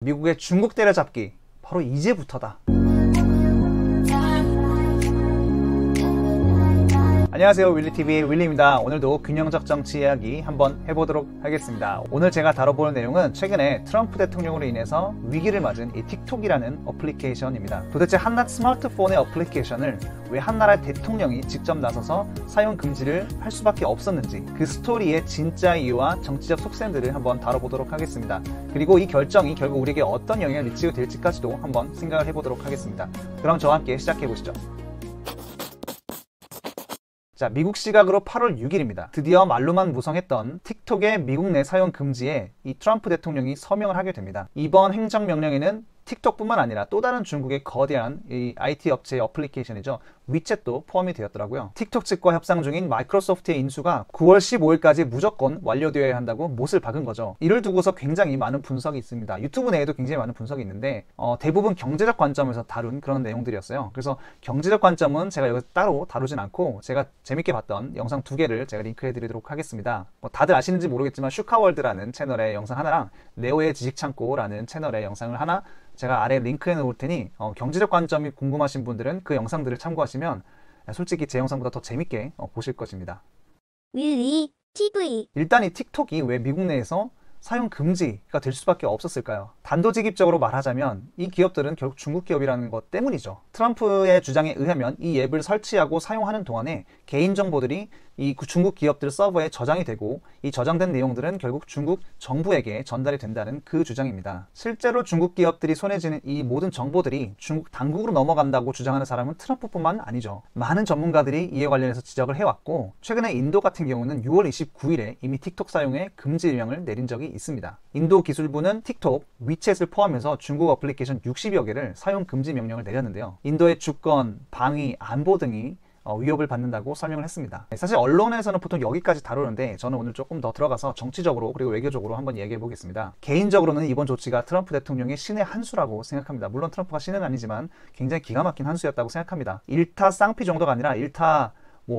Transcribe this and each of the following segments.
미국의 중국 때려잡기 바로 이제부터다. 안녕하세요, 윌리TV의 윌리입니다. 오늘도 균형적 정치 이야기 한번 해보도록 하겠습니다. 오늘 제가 다뤄볼 내용은 최근에 트럼프 대통령으로 인해서 위기를 맞은 이 틱톡이라는 어플리케이션입니다. 도대체 한낱 스마트폰의 어플리케이션을 왜 한나라의 대통령이 직접 나서서 사용 금지를 할 수밖에 없었는지, 그 스토리의 진짜 이유와 정치적 속셈들을 한번 다뤄보도록 하겠습니다. 그리고 이 결정이 결국 우리에게 어떤 영향을 미치게 될지까지도 한번 생각을 해보도록 하겠습니다. 그럼 저와 함께 시작해보시죠. 자, 미국 시각으로 8월 6일입니다. 드디어 말로만 무성했던 틱톡의 미국 내 사용 금지에 이 트럼프 대통령이 서명을 하게 됩니다. 이번 행정명령에는 틱톡뿐만 아니라 또 다른 중국의 거대한 이 IT 업체의 어플리케이션이죠. 위챗도 포함이 되었더라고요. 틱톡 측과 협상 중인 마이크로소프트의 인수가 9월 15일까지 무조건 완료되어야 한다고 못을 박은 거죠. 이를 두고서 굉장히 많은 분석이 있습니다. 유튜브 내에도 굉장히 많은 분석이 있는데 대부분 경제적 관점에서 다룬 그런 내용들이었어요. 그래서 경제적 관점은 제가 여기서 따로 다루진 않고 제가 재밌게 봤던 영상 2개를 제가 링크해 드리도록 하겠습니다. 다들 아시는지 모르겠지만 슈카월드라는 채널의 영상 하나랑 네오의 지식창고라는 채널의 영상을 하나 제가 아래 링크해 놓을 테니 경제적 관점이 궁금하신 분들은 그 영상들을 참고하시면 솔직히 제 영상보다 더 재밌게 보실 것입니다. 윌리TV. 일단 이 틱톡이 왜 미국 내에서 사용 금지가 될 수밖에 없었을까요? 단도직입적으로 말하자면 이 기업들은 결국 중국 기업이라는 것 때문이죠. 트럼프의 주장에 의하면 이 앱을 설치하고 사용하는 동안에 개인정보들이 이 중국 기업들 서버에 저장이 되고 이 저장된 내용들은 결국 중국 정부에게 전달이 된다는 그 주장입니다. 실제로 중국 기업들이 손에 쥐는 이 모든 정보들이 중국 당국으로 넘어간다고 주장하는 사람은 트럼프뿐만 아니죠. 많은 전문가들이 이에 관련해서 지적을 해왔고, 최근에 인도 같은 경우는 6월 29일에 이미 틱톡 사용에 금지령을 내린 적이 있습니다. 인도 기술부는 틱톡, 위챗을 포함해서 중국 어플리케이션 60여 개를 사용 금지 명령을 내렸는데요. 인도의 주권, 방위, 안보 등이 위협을 받는다고 설명을 했습니다. 사실 언론에서는 보통 여기까지 다루는데 저는 오늘 조금 더 들어가서 정치적으로 그리고 외교적으로 한번 얘기해 보겠습니다. 개인적으로는 이번 조치가 트럼프 대통령의 신의 한 수라고 생각합니다. 물론 트럼프가 신은 아니지만 굉장히 기가 막힌 한 수였다고 생각합니다. 1타 쌍피 정도가 아니라 1타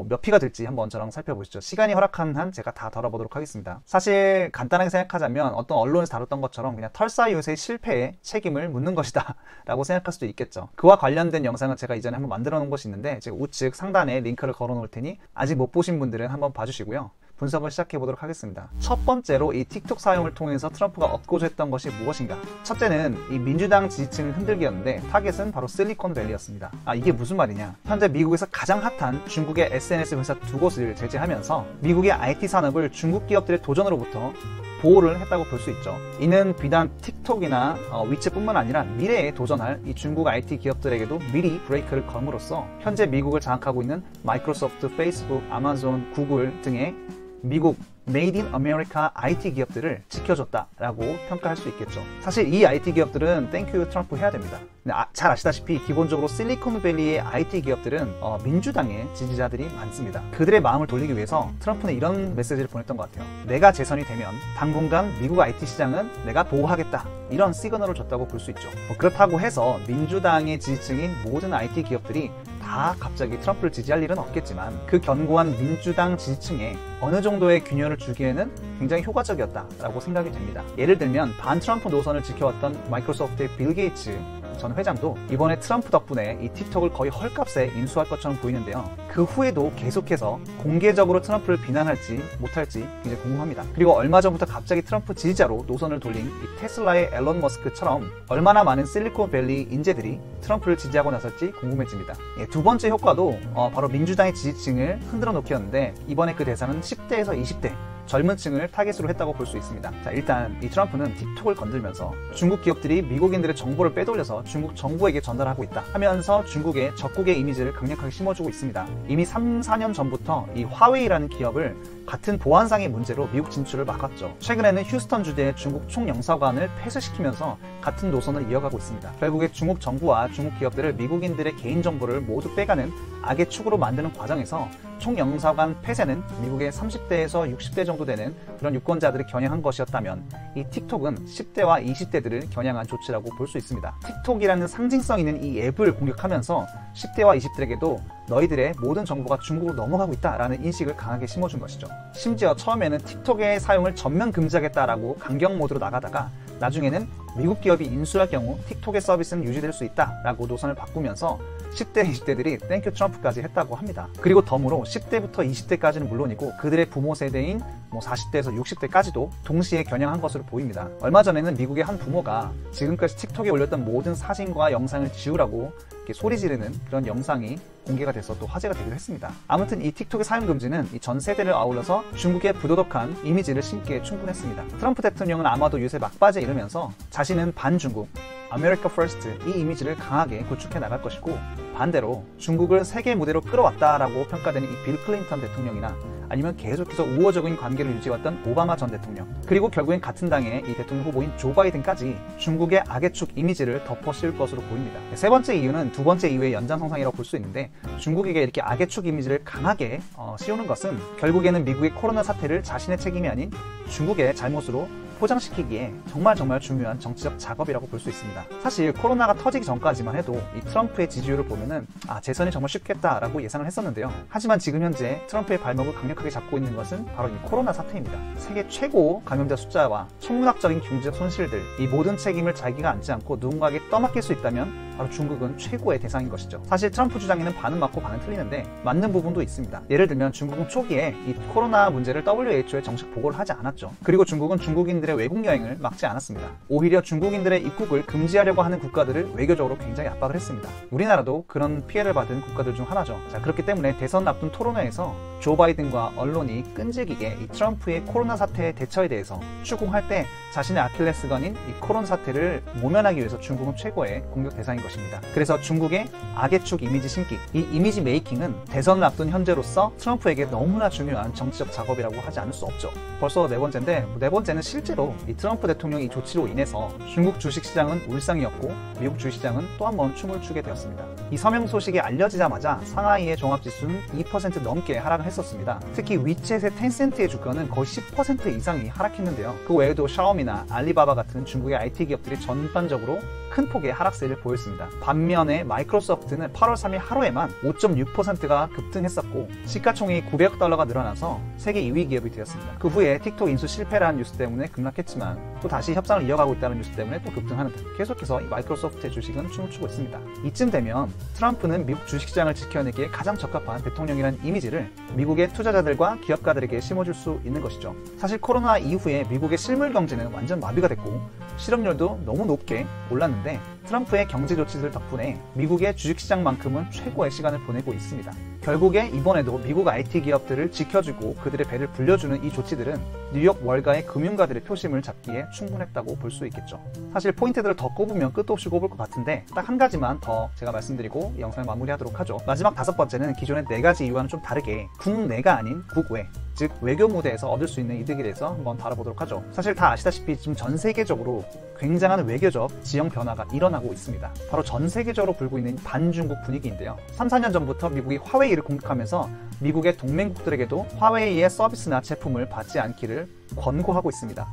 몇 피가 될지 한번 저랑 살펴보시죠. 시간이 허락하는 한 제가 다 다뤄보도록 하겠습니다. 사실 간단하게 생각하자면 어떤 언론에서 다뤘던 것처럼 그냥 털사이웃의 실패에 책임을 묻는 것이다 라고 생각할 수도 있겠죠. 그와 관련된 영상은 제가 이전에 한번 만들어 놓은 것이 있는데 제가 우측 상단에 링크를 걸어 놓을 테니 아직 못 보신 분들은 한번 봐주시고요. 분석을 시작해 보도록 하겠습니다. 첫 번째로 이 틱톡 사용을 통해서 트럼프가 얻고자 했던 것이 무엇인가? 첫째는 이 민주당 지지층을 흔들기였는데 타겟은 바로 실리콘밸리였습니다. 이게 무슨 말이냐? 현재 미국에서 가장 핫한 중국의 SNS 회사 2곳을 제재하면서 미국의 IT 산업을 중국 기업들의 도전으로부터 보호를 했다고 볼 수 있죠. 이는 비단 틱톡이나 위챗뿐만 아니라 미래에 도전할 이 중국 IT 기업들에게도 미리 브레이크를 걸음으로써 현재 미국을 장악하고 있는 마이크로소프트, 페이스북, 아마존, 구글 등의 미국 메이드 인 아메리카 IT 기업들을 지켜줬다라고 평가할 수 있겠죠. 사실 이 IT 기업들은 땡큐 트럼프 해야 됩니다. 근데 잘 아시다시피 기본적으로 실리콘밸리의 IT 기업들은 민주당의 지지자들이 많습니다. 그들의 마음을 돌리기 위해서 트럼프는 이런 메시지를 보냈던 것 같아요. 내가 재선이 되면 당분간 미국 IT 시장은 내가 보호하겠다, 이런 시그널을 줬다고 볼 수 있죠. 그렇다고 해서 민주당의 지지층인 모든 IT 기업들이 다 갑자기 트럼프를 지지할 일은 없겠지만 그 견고한 민주당 지지층에 어느 정도의 균열을 주기에는 굉장히 효과적이었다라고 생각이 됩니다. 예를 들면 반 트럼프 노선을 지켜왔던 마이크로소프트의 빌 게이츠 전 회장도 이번에 트럼프 덕분에 이 틱톡을 거의 헐값에 인수할 것처럼 보이는데요. 그 후에도 계속해서 공개적으로 트럼프를 비난할지 못할지 굉장히 궁금합니다. 그리고 얼마 전부터 갑자기 트럼프 지지자로 노선을 돌린 이 테슬라의 앨런 머스크처럼 얼마나 많은 실리콘밸리 인재들이 트럼프를 지지하고 나설지 궁금해집니다. 두 번째 효과도 바로 민주당의 지지층을 흔들어 놓기였는데 이번에 그 대상은 10대에서 20대 젊은 층을 타겟으로 했다고 볼 수 있습니다. 자, 일단 이 트럼프는 틱톡을 건들면서 중국 기업들이 미국인들의 정보를 빼돌려서 중국 정부에게 전달하고 있다 하면서 중국의 적국의 이미지를 강력하게 심어주고 있습니다. 이미 3, 4년 전부터 이 화웨이라는 기업을 같은 보안상의 문제로 미국 진출을 막았죠. 최근에는 휴스턴 주재의 중국 총영사관을 폐쇄시키면서 같은 노선을 이어가고 있습니다. 결국에 중국 정부와 중국 기업들을 미국인들의 개인정보를 모두 빼가는 악의 축으로 만드는 과정에서 총영사관 폐쇄는 미국의 30대에서 60대 정도 되는 그런 유권자들을 겨냥한 것이었다면 이 틱톡은 10대와 20대들을 겨냥한 조치라고 볼 수 있습니다. 틱톡이라는 상징성 있는 이 앱을 공격하면서 10대와 20대에게도 너희들의 모든 정보가 중국으로 넘어가고 있다라는 인식을 강하게 심어준 것이죠. 심지어 처음에는 틱톡의 사용을 전면 금지하겠다라고 강경 모드로 나가다가 나중에는 미국 기업이 인수할 경우 틱톡의 서비스는 유지될 수 있다라고 노선을 바꾸면서 10대, 20대들이 땡큐 트럼프까지 했다고 합니다. 그리고 덤으로 10대부터 20대까지는 물론이고 그들의 부모 세대인 40대에서 60대까지도 동시에 겨냥한 것으로 보입니다. 얼마 전에는 미국의 한 부모가 지금까지 틱톡에 올렸던 모든 사진과 영상을 지우라고 이렇게 소리 지르는 그런 영상이 공개가 돼서 또 화제가 되기도 했습니다. 아무튼 이 틱톡의 사용 금지는 이 전 세대를 아울러서 중국의 부도덕한 이미지를 심기에 충분했습니다. 트럼프 대통령은 아마도 요새 막바지에 이르면서 자신은 반중국, 아메리카 퍼스트 이 이미지를 강하게 구축해 나갈 것이고, 반대로 중국을 세계 무대로 끌어왔다라고 평가되는 이 빌 클린턴 대통령이나 아니면 계속해서 우호적인 관계를 유지해왔던 오바마 전 대통령, 그리고 결국엔 같은 당의 이 대통령 후보인 조 바이든까지 중국의 악의 축 이미지를 덮어 씌울 것으로 보입니다. 세 번째 이유는 두 번째 이유의 연장선상이라고 볼 수 있는데, 중국에게 이렇게 악의 축 이미지를 강하게 씌우는 것은 결국에는 미국의 코로나 사태를 자신의 책임이 아닌 중국의 잘못으로 포장시키기에 정말 중요한 정치적 작업이라고 볼 수 있습니다. 사실 코로나가 터지기 전까지만 해도 이 트럼프의 지지율을 보면은 재선이 정말 쉽겠다라고 예상을 했었는데요. 하지만 지금 현재 트럼프의 발목을 강력하게 잡고 있는 것은 바로 이 코로나 사태입니다. 세계 최고 감염자 숫자와 천문학적인 경제적 손실들, 이 모든 책임을 자기가 안지 않고 누군가에게 떠맡길 수 있다면 바로 중국은 최고의 대상인 것이죠. 사실 트럼프 주장에는 반은 맞고 반은 틀리는데 맞는 부분도 있습니다. 예를 들면 중국은 초기에 이 코로나 문제를 WHO에 정식 보고를 하지 않았죠. 그리고 중국은 중국인들의 외국 여행을 막지 않았습니다. 오히려 중국인들의 입국을 금지하려고 하는 국가들을 외교적으로 굉장히 압박을 했습니다. 우리나라도 그런 피해를 받은 국가들 중 하나죠. 그렇기 때문에 대선 앞둔 토론회에서 조 바이든과 언론이 끈질기게 이 트럼프의 코로나 사태의 대처에 대해서 추궁할 때 자신의 아킬레스건인 이 코로나 사태를 모면하기 위해서 중국은 최고의 공격 대상인 것입니다. 그래서 중국의 악의 축 이미지 심기, 이 이미지 메이킹은 대선을 앞둔 현재로서 트럼프에게 너무나 중요한 정치적 작업이라고 하지 않을 수 없죠. 벌써 네 번째인데, 네 번째는 실제로 이 트럼프 대통령의 이 조치로 인해서 중국 주식시장은 울상이었고 미국 주식시장은 또 한 번 춤을 추게 되었습니다. 이 서명 소식이 알려지자마자 상하이의 종합지수는 2% 넘게 하락을 했었습니다. 특히 위챗의 텐센트의 주가는 거의 10% 이상이 하락했는데요. 그 외에도 샤오미나 알리바바 같은 중국의 IT 기업들이 전반적으로 큰 폭의 하락세를 보였습니다. 반면에 마이크로소프트는 8월 3일 하루에만 5.6%가 급등했었고 시가총액이 900억 달러가 늘어나서 세계 2위 기업이 되었습니다. 그 후에 틱톡 인수 실패라는 뉴스 때문에 급락했지만 또 다시 협상을 이어가고 있다는 뉴스 때문에 또 급등하는 등 계속해서 이 마이크로소프트의 주식은 춤을 추고 있습니다. 이쯤 되면 트럼프는 미국 주식시장을 지켜내기에 가장 적합한 대통령이라는 이미지를 미국의 투자자들과 기업가들에게 심어줄 수 있는 것이죠. 사실 코로나 이후에 미국의 실물 경제는 완전 마비가 됐고 실업률도 너무 높게 올랐는데 트럼프의 경제 조치들 덕분에 미국의 주식시장만큼은 최고의 시간을 보내고 있습니다. 결국에 이번에도 미국 IT 기업들을 지켜주고 그들의 배를 불려주는 이 조치들은 뉴욕 월가의 금융가들의 표심을 잡기에 충분했다고 볼 수 있겠죠. 사실 포인트들을 더 꼽으면 끝도 없이 꼽을 것 같은데 딱 한 가지만 더 제가 말씀드리고 이 영상을 마무리하도록 하죠. 마지막 다섯 번째는 기존의 네 가지 이유와는 좀 다르게 국내가 아닌 국외, 즉 외교 무대에서 얻을 수 있는 이득에 대해서 한번 다뤄보도록 하죠. 사실 다 아시다시피 지금 전 세계적으로 굉장한 외교적 지형 변화가 일어나고 있습니다. 바로 전 세계적으로 불고 있는 반중국 분위기인데요. 3, 4년 전부터 미국이 화웨이를 공격하면서 미국의 동맹국들에게도 화웨이의 서비스나 제품을 받지 않기를 권고하고 있습니다.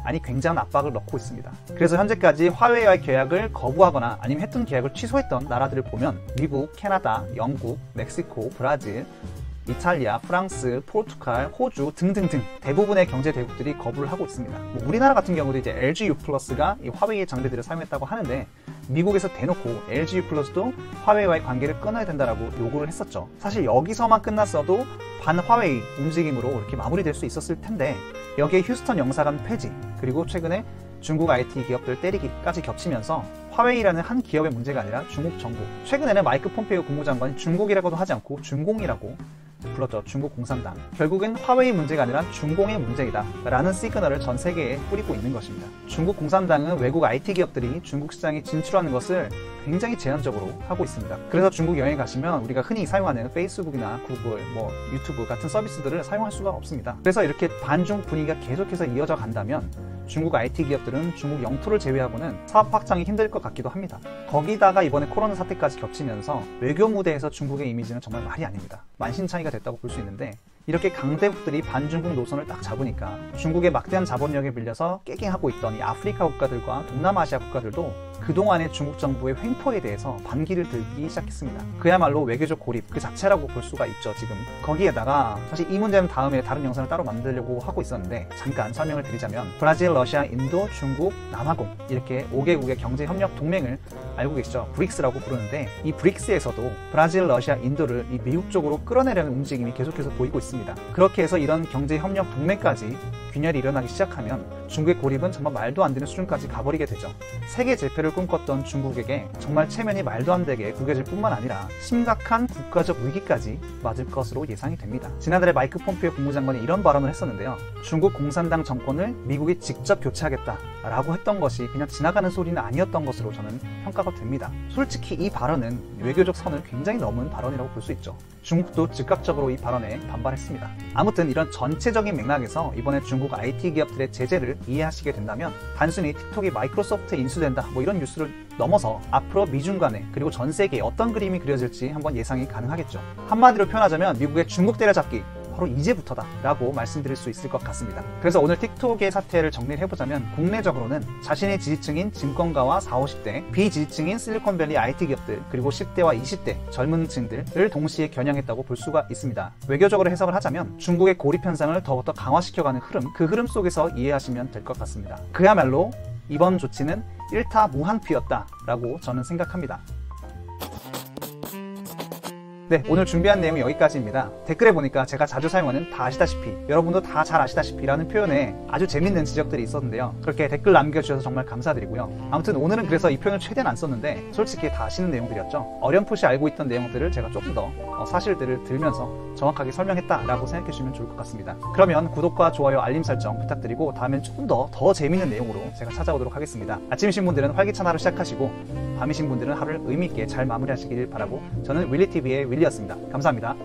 아니 굉장한 압박을 넣고 있습니다. 그래서 현재까지 화웨이와의 계약을 거부하거나 아니면 했던 계약을 취소했던 나라들을 보면 미국, 캐나다, 영국, 멕시코, 브라질, 이탈리아, 프랑스, 포르투갈, 호주 등등등 대부분의 경제 대국들이 거부를 하고 있습니다. 우리나라 같은 경우도 이제 LG U+가 이 화웨이의 장비들을 사용했다고 하는데 미국에서 대놓고 LG U+도 화웨이와의 관계를 끊어야 된다라고 요구를 했었죠. 사실 여기서만 끝났어도 반 화웨이 움직임으로 이렇게 마무리될 수 있었을 텐데 여기에 휴스턴 영사관 폐지, 그리고 최근에 중국 IT 기업들 때리기까지 겹치면서 화웨이라는 한 기업의 문제가 아니라 중국 정부, 최근에는 마이크 폼페이오 국무장관이 중국이라고도 하지 않고 중공이라고 불렀죠. 중국 공산당. 결국엔 화웨이 문제가 아니라 중공의 문제이다 라는 시그널을 전 세계에 뿌리고 있는 것입니다. 중국 공산당은 외국 IT 기업들이 중국 시장에 진출하는 것을 굉장히 제한적으로 하고 있습니다. 그래서 중국 여행 가시면 우리가 흔히 사용하는 페이스북이나 구글, 유튜브 같은 서비스들을 사용할 수가 없습니다. 그래서 이렇게 반중국 분위기가 계속해서 이어져 간다면 중국 IT 기업들은 중국 영토를 제외하고는 사업 확장이 힘들 것 같기도 합니다. 거기다가 이번에 코로나 사태까지 겹치면서 외교 무대에서 중국의 이미지는 정말 말이 아닙니다. 만신창이가 됐다고 볼 수 있는데 이렇게 강대국들이 반중국 노선을 딱 잡으니까 중국의 막대한 자본력에 밀려서 깨갱하고 있던 이 아프리카 국가들과 동남아시아 국가들도 그동안의 중국 정부의 횡포에 대해서 반기를 들기 시작했습니다. 그야말로 외교적 고립 그 자체라고 볼 수가 있죠, 지금. 거기에다가 사실 이 문제는 다음에 다른 영상을 따로 만들려고 하고 있었는데 잠깐 설명을 드리자면 브라질, 러시아, 인도, 중국, 남아공 이렇게 5개국의 경제협력 동맹을 알고 계시죠? 브릭스라고 부르는데 이 브릭스에서도 브라질, 러시아, 인도를 이 미국 쪽으로 끌어내려는 움직임이 계속해서 보이고 있습니다. 그렇게 해서 이런 경제협력 동맹까지 균열이 일어나기 시작하면 중국의 고립은 정말 말도 안 되는 수준까지 가버리게 되죠. 세계 재패를 꿈꿨던 중국에게 정말 체면이 말도 안 되게 구겨질 뿐만 아니라 심각한 국가적 위기까지 맞을 것으로 예상이 됩니다. 지난달에 마이크 폼페이오 국무장관이 이런 발언을 했었는데요. 중국 공산당 정권을 미국이 직접 교체하겠다라고 했던 것이 그냥 지나가는 소리는 아니었던 것으로 저는 평가가 됩니다. 솔직히 이 발언은 외교적 선을 굉장히 넘은 발언이라고 볼 수 있죠. 중국도 즉각적으로 이 발언에 반발했습니다. 아무튼 이런 전체적인 맥락에서 이번에 중국 IT 기업들의 제재를 이해하시게 된다면 단순히 틱톡이 마이크로소프트에 인수된다 뭐 이런 뉴스를 넘어서 앞으로 미중 간에 그리고 전 세계에 어떤 그림이 그려질지 한번 예상이 가능하겠죠. 한마디로 표현하자면 미국의 중국 때려잡기 바로 이제부터다 라고 말씀드릴 수 있을 것 같습니다. 그래서 오늘 틱톡의 사태를 정리를 해보자면 국내적으로는 자신의 지지층인 증권가와 40, 50대, 비지지층인 실리콘밸리 IT 기업들 그리고 10대와 20대 젊은 층들을 동시에 겨냥했다고 볼 수가 있습니다. 외교적으로 해석을 하자면 중국의 고립 현상을 더욱더 강화시켜가는 흐름, 그 흐름 속에서 이해하시면 될 것 같습니다. 그야말로 이번 조치는 일타 무한피였다 라고 저는 생각합니다. 네, 오늘 준비한 내용이 여기까지입니다. 댓글에 보니까 제가 자주 사용하는 다 아시다시피, 여러분도 다 잘 아시다시피 라는 표현에 아주 재밌는 지적들이 있었는데요. 그렇게 댓글 남겨주셔서 정말 감사드리고요. 아무튼 오늘은 그래서 이 표현을 최대한 안 썼는데 솔직히 다 아시는 내용들이었죠. 어렴풋이 알고 있던 내용들을 제가 조금 더 사실들을 들면서 정확하게 설명했다라고 생각해 주시면 좋을 것 같습니다. 그러면 구독과 좋아요, 알림 설정 부탁드리고 다음엔 조금 더 재밌는 내용으로 제가 찾아오도록 하겠습니다. 아침이신 분들은 활기찬 하루 시작하시고 밤이신 분들은 하루를 의미있게 잘 마무리하시길 바라고 저는 윌리TV의 윌리였습니다. 감사합니다.